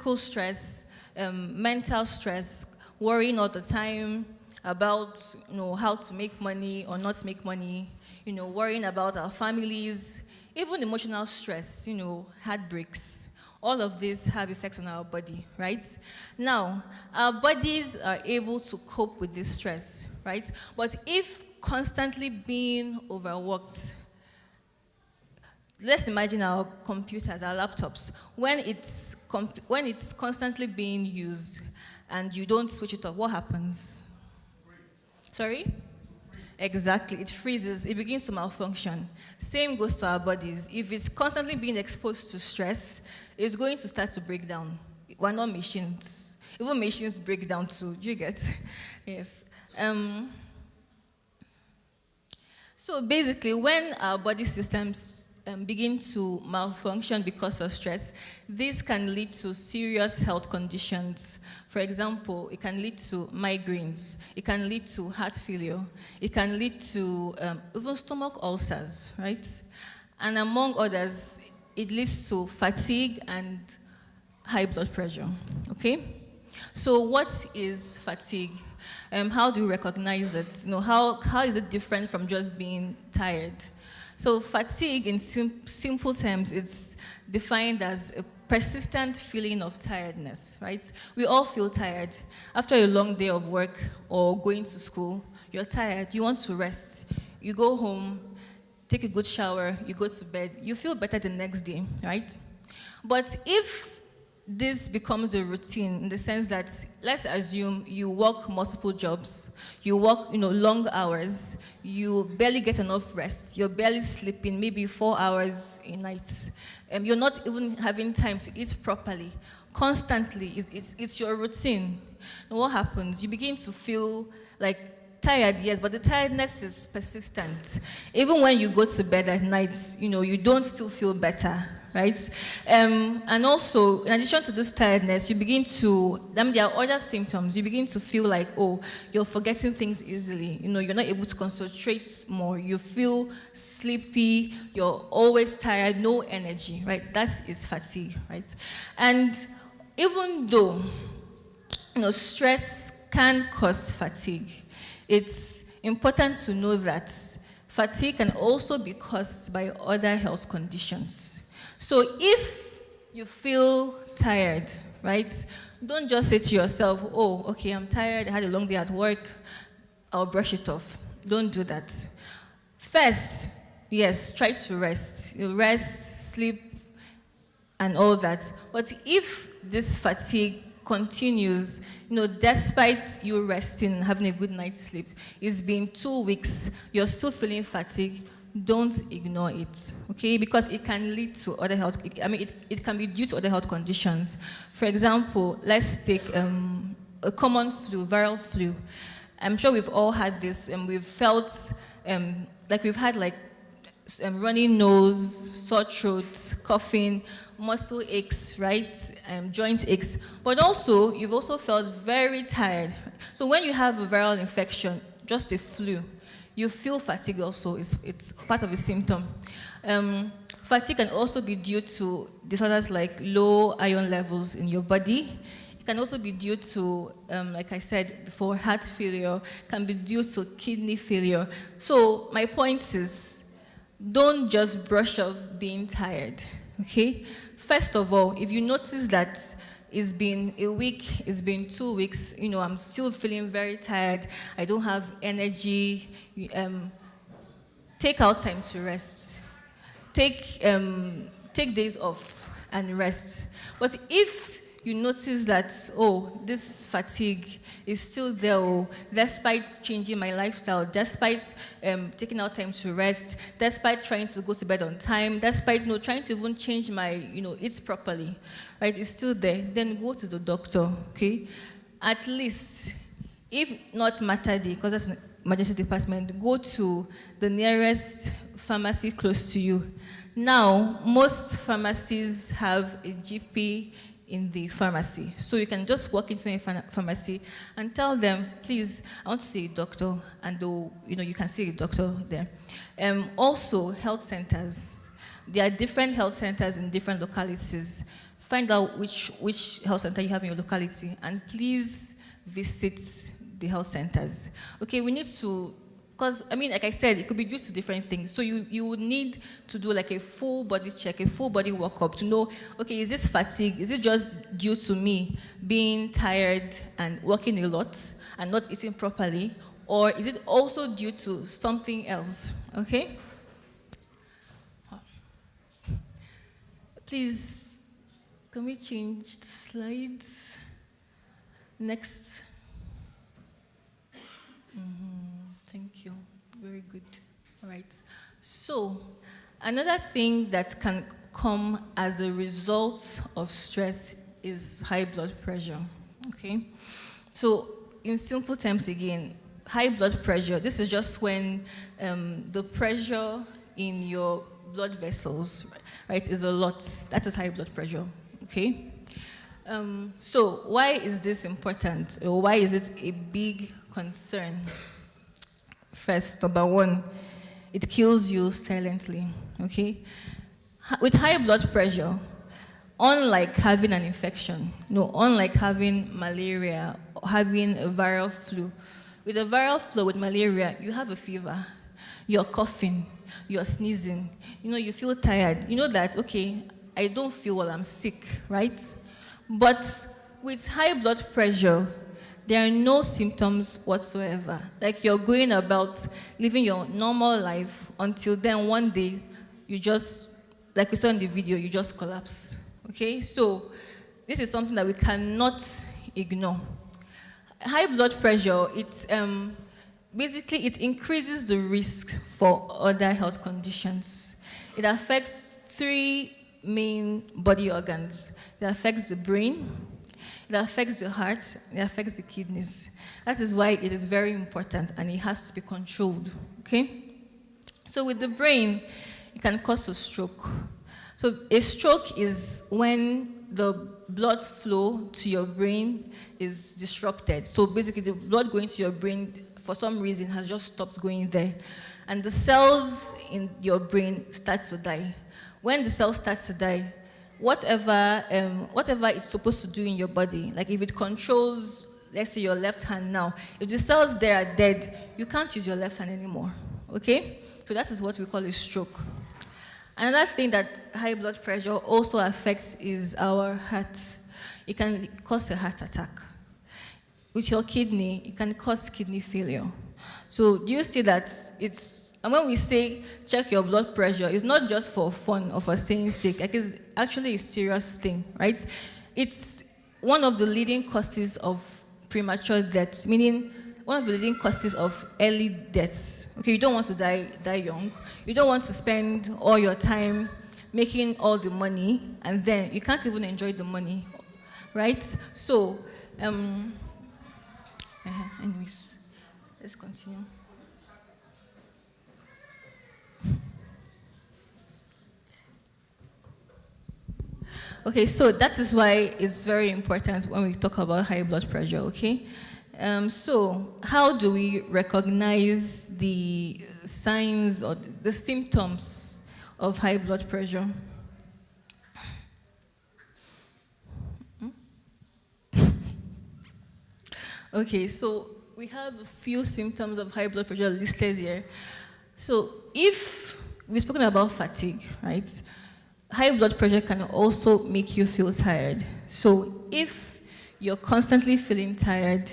physical stress, mental stress, worrying all the time about how to make money or not make money, worrying about our families, even emotional stress, heartbreaks. All of these have effects on our body, right? Now, our bodies are able to cope with this stress, right? But if constantly being overworked, let's imagine our computers, our laptops, when it's constantly being used and you don't switch it off, what happens? Sorry? Exactly, it freezes, it begins to malfunction. Same goes to our bodies. If it's constantly being exposed to stress, it's going to start to break down. We're not machines. Even machines break down too, do you get? Yes. So basically, when our body systems begin to malfunction because of stress, this can lead to serious health conditions. For example, it can lead to migraines, it can lead to heart failure, it can lead to even stomach ulcers, right? And among others, it leads to fatigue and high blood pressure, okay? So what is fatigue? How do you recognize it? How is it different from just being tired? So fatigue, in simple terms, it's defined as a persistent feeling of tiredness, right? We all feel tired. After a long day of work or going to school, you're tired, you want to rest. You go home, take a good shower, you go to bed, you feel better the next day, right? But if this becomes a routine in the sense that, let's assume you work multiple jobs, you work long hours, you barely get enough rest, you're barely sleeping, maybe 4 hours a night, you're not even having time to eat properly, constantly, it's your routine. And what happens? You begin to feel like tired, yes, but the tiredness is persistent. Even when you go to bed at night, you don't still feel better, right? And also, in addition to this tiredness, you begin to, there are other symptoms. You begin to feel like, you're forgetting things easily. You're not able to concentrate more. You feel sleepy. You're always tired, no energy, right? That is fatigue, right? And even though, stress can cause fatigue, it's important to know that fatigue can also be caused by other health conditions. So if you feel tired, right, don't just say to yourself, okay, I'm tired, I had a long day at work, I'll brush it off. Don't do that. First, yes, try to rest. Rest, sleep, and all that. But if this fatigue continues, despite you resting and having a good night's sleep, it's been 2 weeks, you're still feeling fatigued, don't ignore it, okay? Because it can lead to other health, it can be due to other health conditions. For example, let's take a common flu, viral flu. I'm sure we've all had this, and we've felt like we've had runny nose, sore throat, coughing, muscle aches, right? Joint aches. But also, you've also felt very tired. So when you have a viral infection, just a flu, you feel fatigue also. It's part of a symptom. Fatigue can also be due to disorders like low iron levels in your body. It can also be due to, like I said before, heart failure, can be due to kidney failure. So my point is, don't just brush off being tired, okay? First of all, if you notice that it's been a week, it's been 2 weeks, I'm still feeling very tired, I don't have energy, take out time to rest. Take days off and rest. But if you notice that, this fatigue is still there, despite changing my lifestyle, despite taking out time to rest, despite trying to go to bed on time, despite trying to even change my, eat properly, right? It's still there. Then go to the doctor, okay? At least, if not Mater Day, because that's an emergency department, go to the nearest pharmacy close to you. Now, most pharmacies have a GP in the pharmacy. So you can just walk into a pharmacy and tell them, please, I want to see a doctor, and you can see a doctor there. Also, health centers. There are different health centers in different localities. find out which health center you have in your locality, and please visit the health centers. Okay, we need to, because, I mean, like I said, it could be due to different things. So you would need to do like a full body check, a full body workup to know, okay, is this fatigue? Is it just due to me being tired and working a lot and not eating properly? Or is it also due to something else? Okay? Please, can we change the slides? Next. Thank you. Very good. All right. So, another thing that can come as a result of stress is high blood pressure. Okay? So, in simple terms again, high blood pressure, this is just when the pressure in your blood vessels, right, is a lot. That is high blood pressure. Okay? So, why is this important? Or why is it a big concern? First, number one, it kills you silently, okay? With high blood pressure, unlike having an infection, unlike having malaria, or having a viral flu, with a viral flu, with malaria, you have a fever, you're coughing, you're sneezing, you feel tired. You know that, okay, I don't feel well, I'm sick, right? But with high blood pressure, there are no symptoms whatsoever. Like you're going about living your normal life until then one day you just, like we saw in the video, you just collapse. Okay? So this is something that we cannot ignore. High blood pressure, basically it increases the risk for other health conditions. It affects 3 main body organs. It affects the brain, it affects the heart, it affects the kidneys. That is why it is very important and it has to be controlled, okay? So with the brain, it can cause a stroke. So a stroke is when the blood flow to your brain is disrupted. So basically the blood going to your brain for some reason has just stopped going there. And the cells in your brain start to die. When the cells start to die, whatever it's supposed to do in your body, like if it controls, let's say your left hand now, if the cells there are dead, you can't use your left hand anymore, okay? So that is what we call a stroke. Another thing that high blood pressure also affects is our heart. It can cause a heart attack. With your kidney, it can cause kidney failure. So do you see that and when we say check your blood pressure, it's not just for fun or for saying sake. Like it's actually a serious thing, right? It's one of the leading causes of premature deaths, meaning one of the leading causes of early deaths. Okay, you don't want to die young. You don't want to spend all your time making all the money, and then you can't even enjoy the money, right? So, anyways, let's continue. Okay, so that is why it's very important when we talk about high blood pressure, okay? So how do we recognize the signs or the symptoms of high blood pressure? Okay, so we have a few symptoms of high blood pressure listed here. So if we've spoken about fatigue, right? High blood pressure can also make you feel tired. So if you're constantly feeling tired,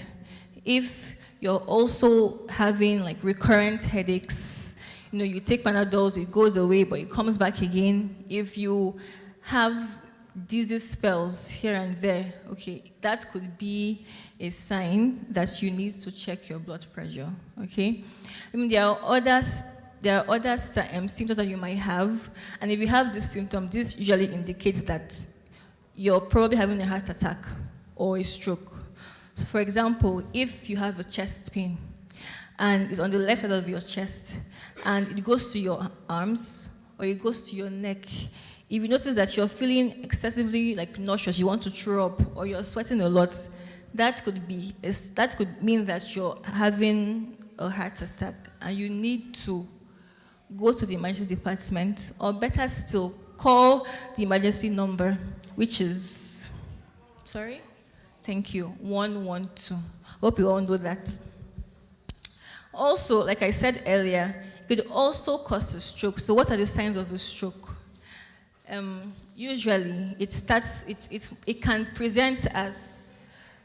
if you're also having like recurrent headaches, you take Panadols, it goes away, but it comes back again. If you have dizzy spells here and there, okay, that could be a sign that you need to check your blood pressure, okay? I mean, there are other symptoms that you might have, and if you have this symptom, this usually indicates that you're probably having a heart attack or a stroke. So for example, if you have a chest pain, and it's on the left side of your chest, and it goes to your arms, or it goes to your neck, if you notice that you're feeling excessively nauseous, you want to throw up, or you're sweating a lot, that could mean that you're having a heart attack, and you need to go to the emergency department, or better still, call the emergency number, which is, sorry? Thank you, 112. Hope you all know that. Also, like I said earlier, it could also cause a stroke. So what are the signs of a stroke? Usually, it can present as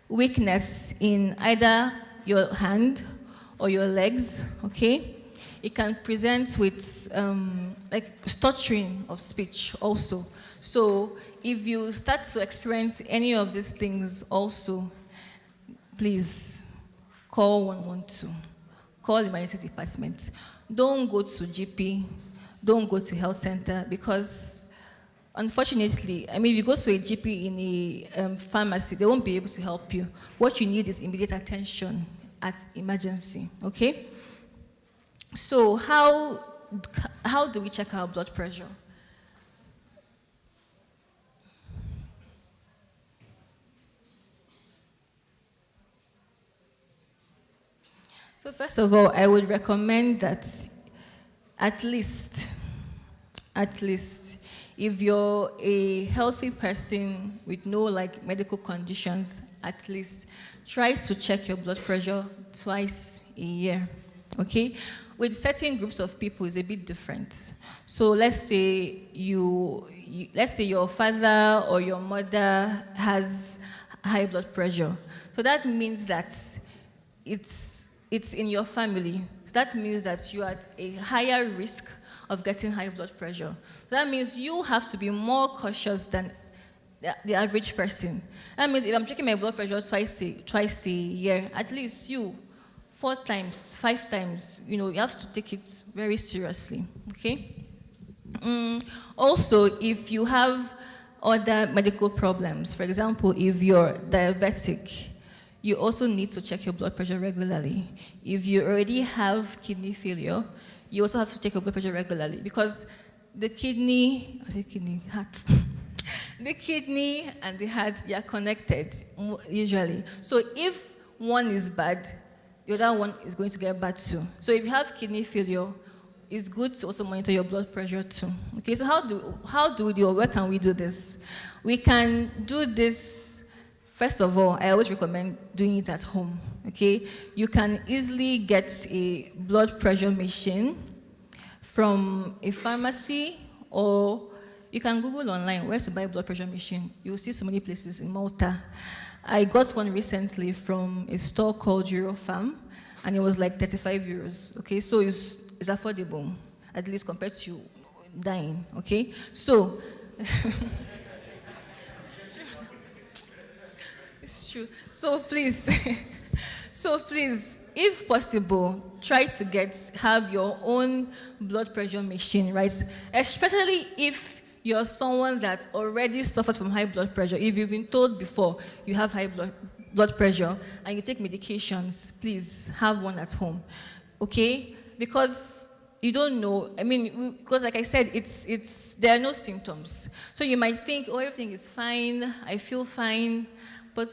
weakness in either your hand or your legs, okay? It can present with like stuttering of speech also. So if you start to experience any of these things also, please call 112. Call the emergency department. Don't go to GP. Don't go to health center because, unfortunately, I mean, if you go to a GP in a pharmacy, they won't be able to help you. What you need is immediate attention at emergency, okay? So how do we check our blood pressure? So first of all, I would recommend that at least, if you're a healthy person with no like medical conditions, at least try to check your blood pressure twice a year, okay? With certain groups of people, it's a bit different. So let's say your father or your mother has high blood pressure. So that means that it's in your family. That means that you are at a higher risk of getting high blood pressure. That means you have to be more cautious than the average person. That means if I'm checking my blood pressure twice a year, at least you 4 times, 5 times, you have to take it very seriously, okay? Also, if you have other medical problems, for example, if you're diabetic, you also need to check your blood pressure regularly. If you already have kidney failure, you also have to check your blood pressure regularly because the kidney, heart. The kidney and the heart, they are connected usually. So if one is bad, the other one is going to get bad too. So if you have kidney failure, it's good to also monitor your blood pressure too. Okay, so where can we do this? We can do this, first of all, I always recommend doing it at home, okay? You can easily get a blood pressure machine from a pharmacy, or you can Google online where to buy a blood pressure machine. You'll see so many places in Malta. I got one recently from a store called Eurofarm, and it was like 35 euros, okay? So it's affordable, at least compared to dying, okay? So, it's true. So please, if possible, try to have your own blood pressure machine, right? Especially if you're someone that already suffers from high blood pressure. If you've been told before you have high blood pressure and you take medications, please have one at home, okay? Because you don't know, I mean, because like I said, there are no symptoms. So you might think, oh, everything is fine, I feel fine, but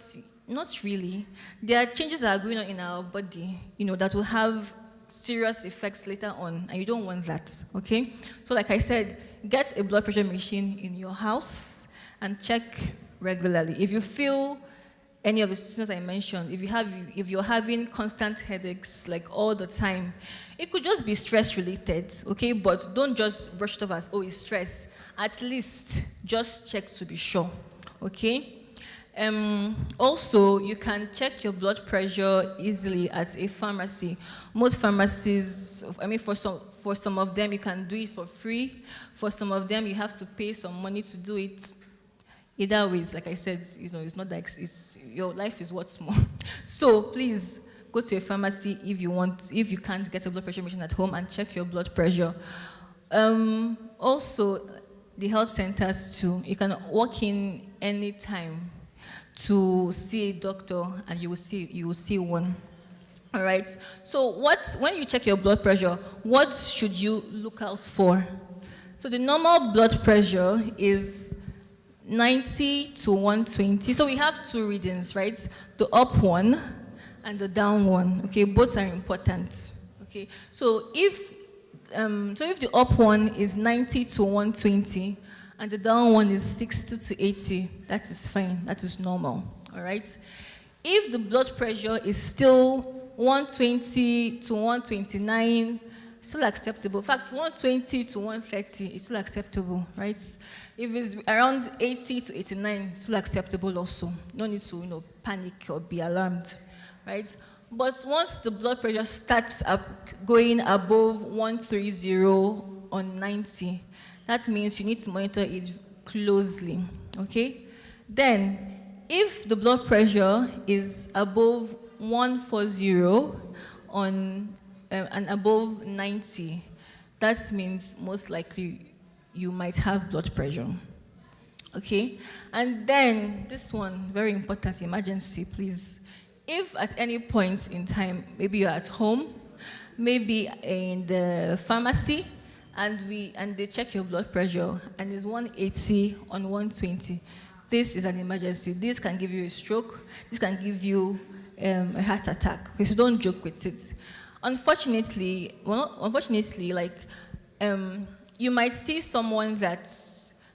not really. There are changes that are going on in our body, that will have serious effects later on, and you don't want that, okay? So like I said, get a blood pressure machine in your house and check regularly. If you feel any of the symptoms I mentioned, if you're having constant headaches like all the time, it could just be stress related, okay? But don't just brush it off as, oh, it's stress. At least just check to be sure, okay? Also, you can check your blood pressure easily at a pharmacy. Most pharmacies, I mean, for some of them, you can do it for free. For some of them, you have to pay some money to do it. Either ways, like I said, it's not like your life is what's more. So please go to a pharmacy if you can't get a blood pressure machine at home, and check your blood pressure. Also, the health centers too. You can walk in any time to see a doctor, and you will see one. All right. So when you check your blood pressure, what should you look out for? So the normal blood pressure is 90 to 120. So we have 2 readings, right? The up one and the down one. Okay, both are important. Okay. So if the up one is 90 to 120, and the down one is 60 to 80, that is fine, that is normal, all right? If the blood pressure is still 120 to 129, still acceptable. In fact, 120 to 130 is still acceptable, right? If it's around 80 to 89, still acceptable also. No need to, panic or be alarmed, right? But once the blood pressure starts up going above 130 on 90, that means you need to monitor it closely, okay? Then, if the blood pressure is above 140 on and above 90, that means most likely you might have blood pressure. Okay? And then this one, very important, emergency, please. If at any point in time, maybe you're at home, maybe in the pharmacy, and they check your blood pressure and it's 180 on 120, this is an emergency. This can give you a stroke. This can give you a heart attack. Okay, so don't joke with it. Unfortunately, you might see someone that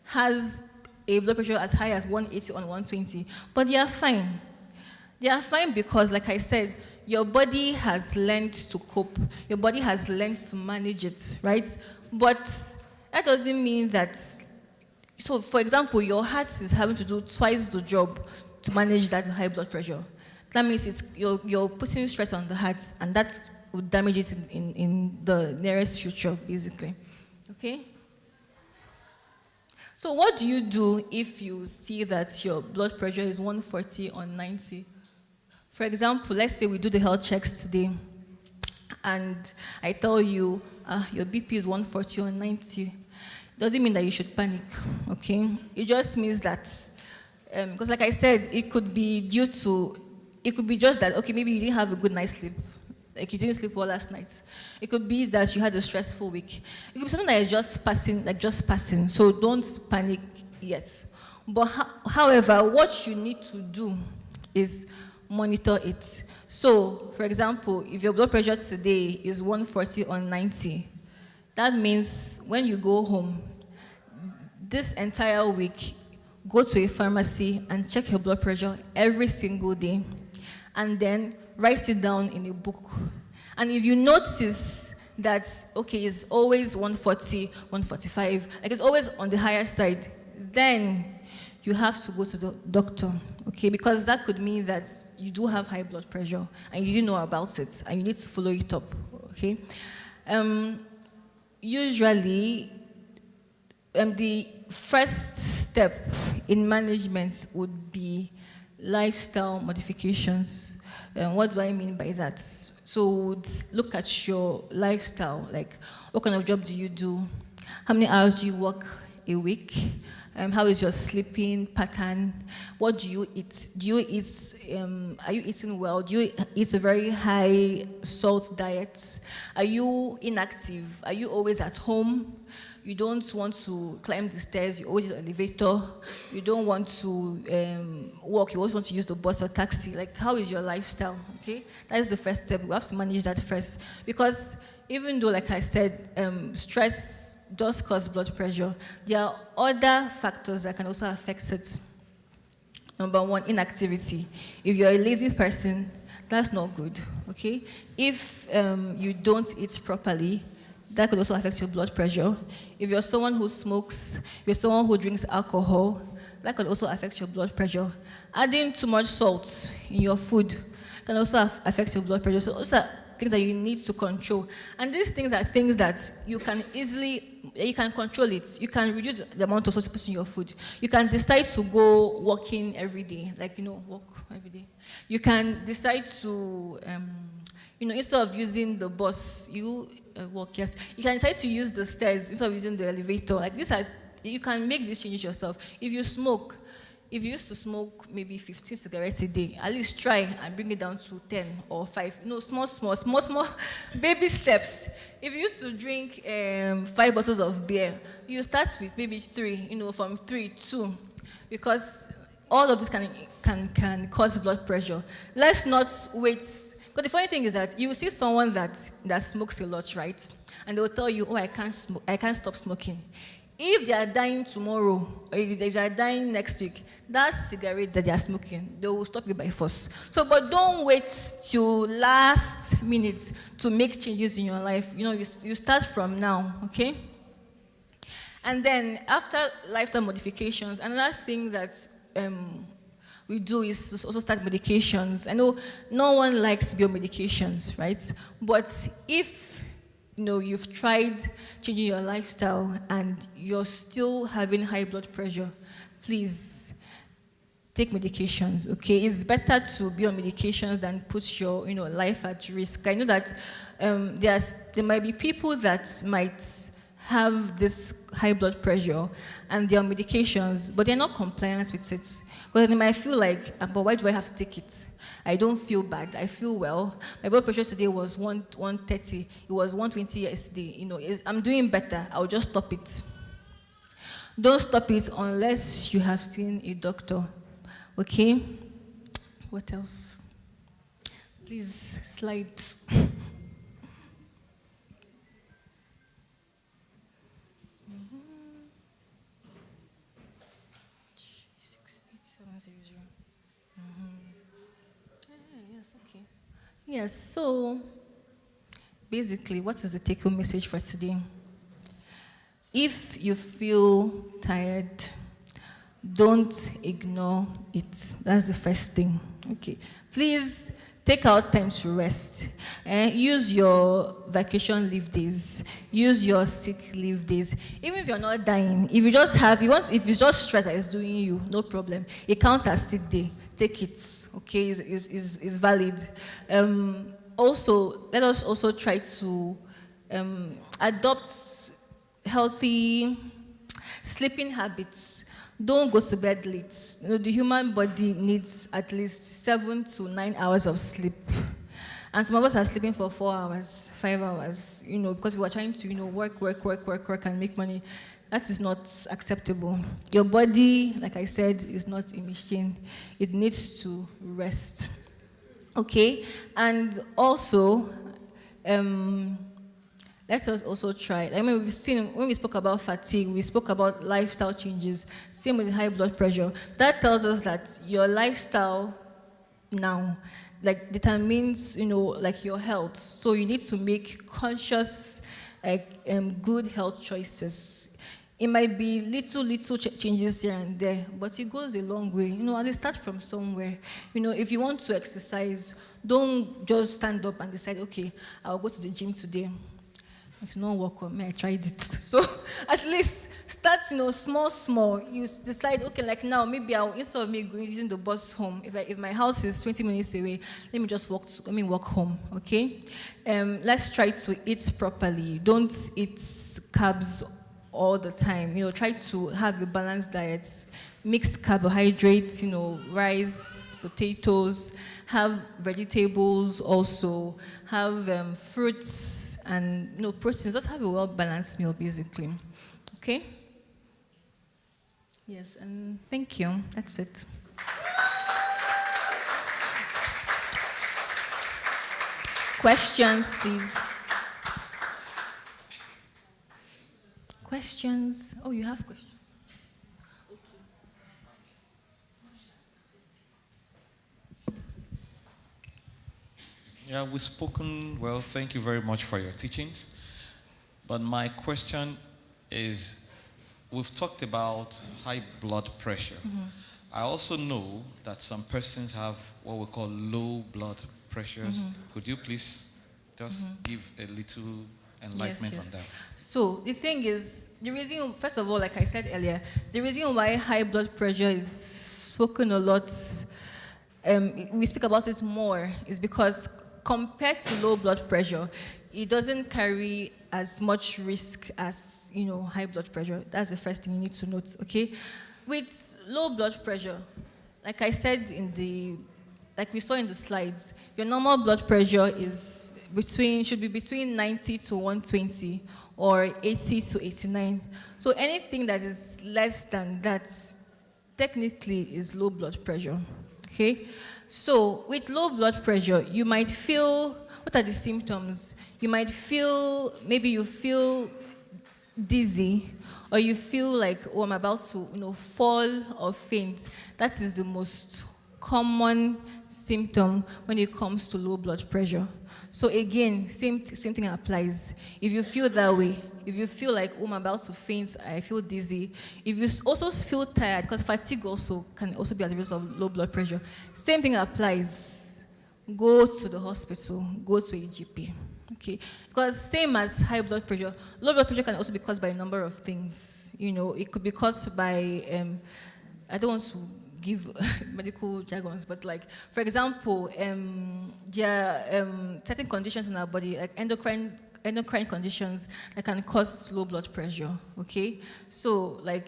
has a blood pressure as high as 180 on 120, but they are fine. They are fine because, like I said, your body has learned to cope. Your body has learned to manage it, right? But that doesn't mean that. So, for example, your heart is having to do twice the job to manage that high blood pressure. That means you're putting stress on the heart, and that would damage it in the nearest future, basically. Okay? So what do you do if you see that your blood pressure is 140 on 90? For example, let's say we do the health checks today, and I tell you your BP is 140 on 90. Doesn't mean that you should panic, okay? It just means that, because like I said, it could be just that, okay, maybe you didn't have a good night's sleep. Like you didn't sleep well last night. It could be that you had a stressful week. It could be something that is just passing, so don't panic yet. But however, what you need to do is monitor it. So, for example, if your blood pressure today is 140 on 90, that means when you go home, this entire week, go to a pharmacy and check your blood pressure every single day, and then write it down in a book. And if you notice that, okay, it's always 140, 145, like it's always on the higher side, then you have to go to the doctor, okay? Because that could mean that you do have high blood pressure and you didn't know about it and you need to follow it up, okay? Usually, the first step in management would be lifestyle modifications. What do I mean by that? So look at your lifestyle, like what kind of job do you do? How many hours do you work a week? How is your sleeping pattern? What do you eat? Do you eat, are you eating well? Do you eat a very high salt diet? Are you inactive? Are you always at home? You don't want to climb the stairs, you always use the elevator. You don't want to walk, you always want to use the bus or taxi. Like, how is your lifestyle, okay? That is the first step. We have to manage that first. Because even though, like I said, stress does cause blood pressure, there are other factors that can also affect it. Number one, inactivity. If you're a lazy person, that's not good, okay? If you don't eat properly, that could also affect your blood pressure. If you're someone who smokes, if you're someone who drinks alcohol, that could also affect your blood pressure. Adding too much salt in your food can also affect your blood pressure. So those are things that you need to control. And these things are things that you can control it. You can reduce the amount of salt you put in your food. You can decide to go walking every day, like, walk every day. You can decide to, instead of using the bus, walk, yes. You can decide to use the stairs instead of using the elevator. Like you can make these changes yourself. If you smoke, if you used to smoke maybe 15 cigarettes a day, at least try and bring it down to 10 or 5. Small baby steps. If you used to drink 5 bottles of beer, you start with maybe 3, from 3, 2. Because all of this can cause blood pressure. Let's not wait. But the funny thing is that you see someone that smokes a lot, right? And they will tell you, I can't stop smoking. If they are dying tomorrow, or if they are dying next week, that cigarette that they are smoking, they will stop you by force. So, but don't wait till last minute to make changes in your life. You start from now, okay? And then after lifestyle modifications, another thing that we do is to also start medications. I know no one likes biomedications, right? But if you've tried changing your lifestyle and you're still having high blood pressure, please take medications, okay? It's better to be on medications than put your life at risk. I know that there might be people that might have this high blood pressure and they're on medications, but they're not compliant with it. Because they might feel like, but why do I have to take it? I don't feel bad. I feel well. My blood pressure today was 130. It was 120 yesterday. I'm doing better. I'll just stop it. Don't stop it unless you have seen a doctor. Okay? What else? Please, slides. Yes, so basically, what is the take-home message for today? If you feel tired, don't ignore it. That's the first thing. Okay. Please take out time to rest. Use your vacation leave days. Use your sick leave days. Even if you're not dying, if it's just stress that is doing you, no problem. It counts as sick day. Take it, okay, is valid. Also, let us also try to adopt healthy sleeping habits. Don't go to bed late. The human body needs at least 7 to 9 hours of sleep. And some of us are sleeping for 4 hours, 5 hours, because we are trying to, work and make money. That is not acceptable. Your body, like I said, is not a machine. It needs to rest. Okay? And also, let us also try. We've seen, when we spoke about fatigue, we spoke about lifestyle changes. Same with high blood pressure. That tells us that your lifestyle now, determines, your health. So you need to make conscious, good health choices. It might be little changes here and there, but it goes a long way. And they start from somewhere. If you want to exercise, don't just stand up and decide, okay, I'll go to the gym today. It's not work on me, I tried it. So at least start, small. You decide, okay, now, maybe instead of me using the bus home, if my house is 20 minutes away, let me just walk home, okay? Let's try to eat properly. Don't eat carbs all the time. Try to have a balanced diet. Mix carbohydrates, rice, potatoes, have vegetables also, have fruits and proteins. Just have a well-balanced meal, basically. Okay? Yes, and thank you. That's it. Questions, please. Questions? Oh, you have questions. Yeah, we've spoken well. Thank you very much for your teachings. But my question is, we've talked about high blood pressure. Mm-hmm. I also know that some persons have what we call low blood pressures. Mm-hmm. Could you please just give a little enlightenment on that? So the thing is, the reason, first of all, like I said earlier, the reason why high blood pressure is spoken a lot, we speak about it more, is because compared to low blood pressure, it doesn't carry as much risk as, high blood pressure. That's the first thing you need to note, okay? With low blood pressure, like I said like we saw in the slides, your normal blood pressure is should be between 90 to 120 or 80 to 89. So anything that is less than that technically is low blood pressure, okay? So with low blood pressure, you might feel, what are the symptoms? You might feel, maybe you feel dizzy, or you feel like, oh, I'm about to, fall or faint, that is the most common symptom when it comes to low blood pressure. So again, same thing applies. If you feel that way, if you feel like, oh, I'm about to faint, I feel dizzy. If you also feel tired, because fatigue also can also be as a result of low blood pressure, same thing applies. Go to the hospital, go to a GP. Okay, because same as high blood pressure, low blood pressure can also be caused by a number of things. It could be caused by, I don't want to give medical jargons, but like, for example, there are certain conditions in our body, like endocrine conditions that can cause low blood pressure, okay? So, like,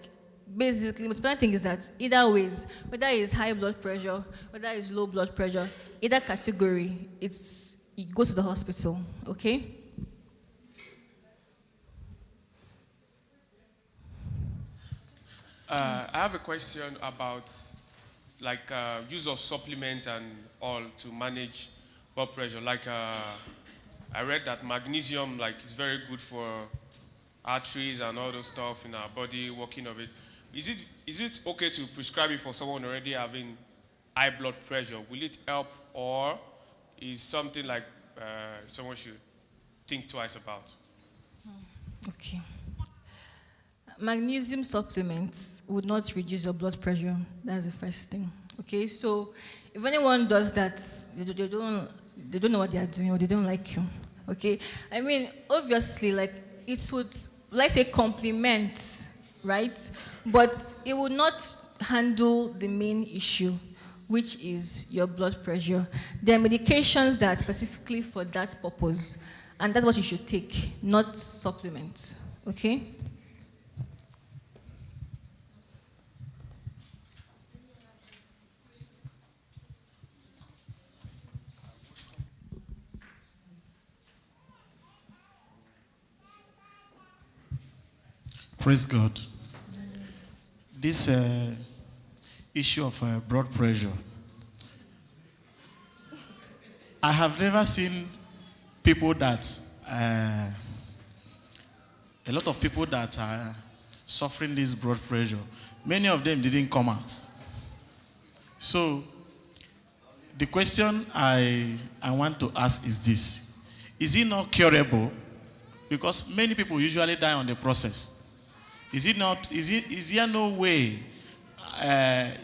basically, the most important thing is that either ways, whether it's high blood pressure, whether it's low blood pressure, either category, you go to the hospital, okay? I have a question about like use of supplements and all to manage blood pressure. Like I read that magnesium is very good for arteries and all those stuff in our body, working of it. Is it okay to prescribe it for someone already having high blood pressure? Will it help, or is something like someone should think twice about? Okay. Magnesium supplements would not reduce your blood pressure. That's the first thing. Okay, so if anyone does that, they don't know what they are doing, or they don't like you. Okay, I mean, obviously, like, it would, let's say, complement, right? But it would not handle the main issue, which is your blood pressure. There are medications that are specifically for that purpose, and that's what you should take, not supplements. Okay? Praise God. This issue of blood pressure, I have never seen people that, a lot of people that are suffering this blood pressure, many of them didn't come out. So, the question I want to ask is this: is it not curable? Because many people usually die on the process. Is there no way,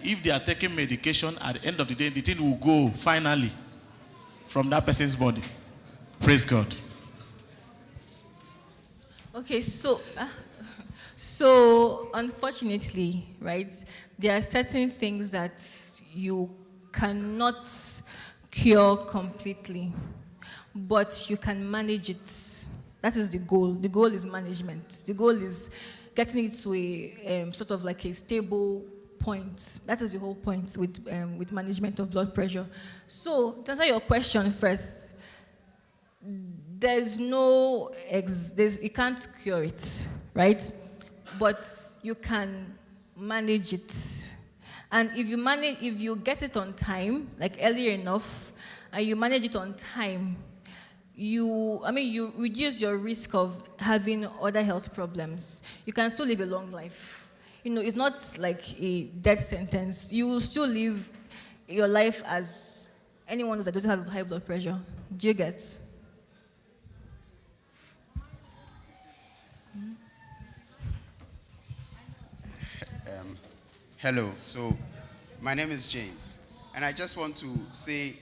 if they are taking medication, at the end of the day, the thing will go finally from that person's body? Praise God. Okay, so unfortunately, right, there are certain things that you cannot cure completely, but you can manage it. That is the goal. The goal is management. The goal is getting it to a sort of like a stable point. That is the whole point with management of blood pressure. So, to answer your question first, you can't cure it, right? But you can manage it. And if you get it on time, like earlier enough, and you manage it on time, you reduce your risk of having other health problems. You can still live a long life. It's not like a death sentence. You will still live your life as anyone that doesn't have high blood pressure. Do you get? Hello, so my name is James, and I just want to say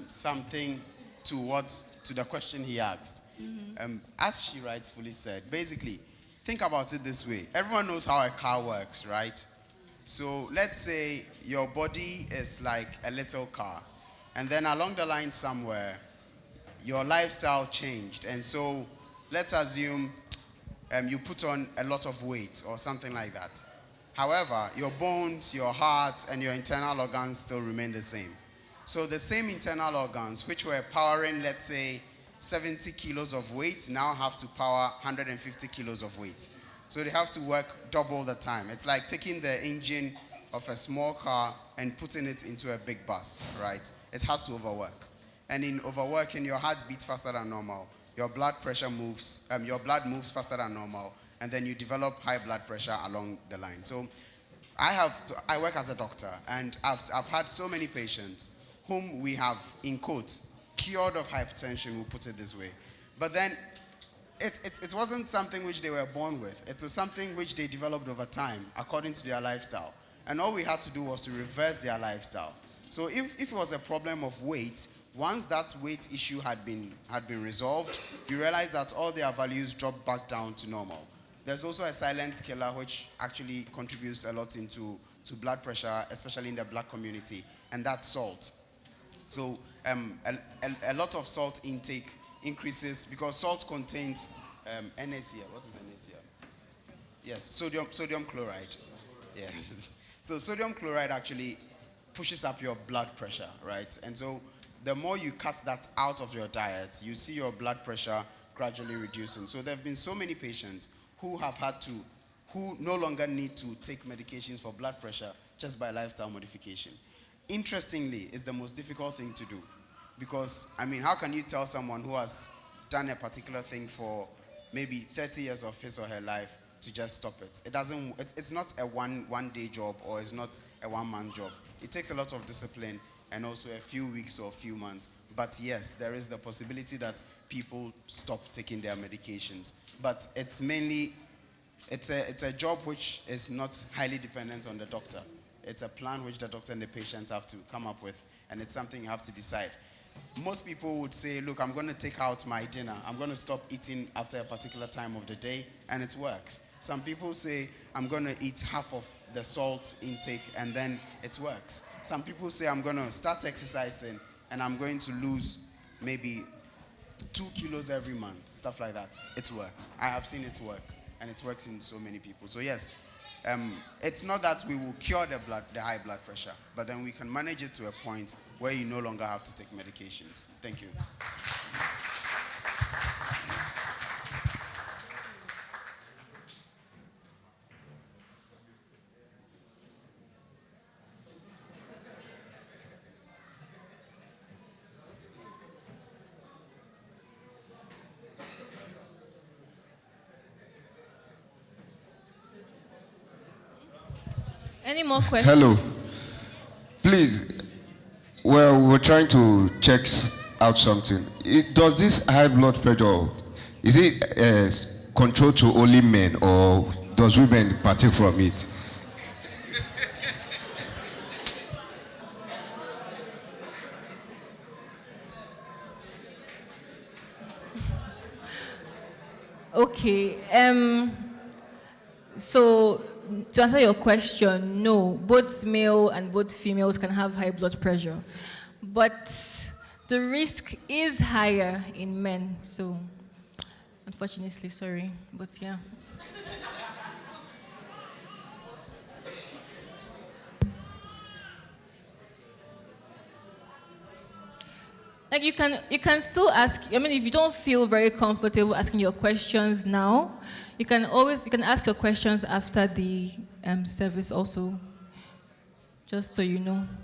something to the question he asked. As she rightfully said, basically, think about it this way. Everyone knows how a car works, right? So let's say your body is like a little car, and then along the line somewhere, your lifestyle changed, and so let's assume you put on a lot of weight or something like that. However, your bones, your heart, and your internal organs still remain the same. So the same internal organs, which were powering, let's say, 70 kilos of weight, now have to power 150 kilos of weight. So they have to work double the time. It's like taking the engine of a small car and putting it into a big bus, right? It has to overwork. And in overworking, your heart beats faster than normal. Your blood pressure moves, your blood moves faster than normal, and then you develop high blood pressure along the line. So I work as a doctor, and I've had so many patients whom we have, in quotes, cured of hypertension, we'll put it this way. But then it wasn't something which they were born with. It was something which they developed over time according to their lifestyle. And all we had to do was to reverse their lifestyle. So if it was a problem of weight, once that weight issue had been resolved, you realize that all their values drop back down to normal. There's also a silent killer which actually contributes a lot to blood pressure, especially in the black community, and that's salt. So a lot of salt intake increases because salt contains NaCl. What is NaCl? Yes, sodium chloride. Yes. So sodium chloride actually pushes up your blood pressure, right? And so the more you cut that out of your diet, you see your blood pressure gradually reducing. So there have been so many patients who no longer need to take medications for blood pressure just by lifestyle modification. Interestingly, it's the most difficult thing to do. Because, I mean, how can you tell someone who has done a particular thing for maybe 30 years of his or her life to just stop it? It's not a one-day job, or it's not a one-month job. It takes a lot of discipline and also a few weeks or a few months. But yes, there is the possibility that people stop taking their medications. But it's mainly, it's a job which is not highly dependent on the doctor. It's a plan which the doctor and the patient have to come up with, and it's something you have to decide. Most people would say, look, I'm going to take out my dinner. I'm going to stop eating after a particular time of the day, and it works. Some people say, I'm going to eat half of the salt intake, and then it works. Some people say, I'm going to start exercising, and I'm going to lose maybe 2 kilos every month, stuff like that. It works. I have seen it work, and it works in so many people. So yes, it's not that we will cure the high blood pressure, but then we can manage it to a point where you no longer have to take medications. Thank you. Any more questions? Hello. Please, well, we're trying to check out something. Does this high blood pressure, is it controlled to only men, or does women partake from it? Okay. So to answer your question, no, both male and both females can have high blood pressure, but the risk is higher in men. So unfortunately, sorry, but yeah. Like you can still ask. I mean, if you don't feel very comfortable asking your questions now, you can ask your questions after the service also. Just so you know.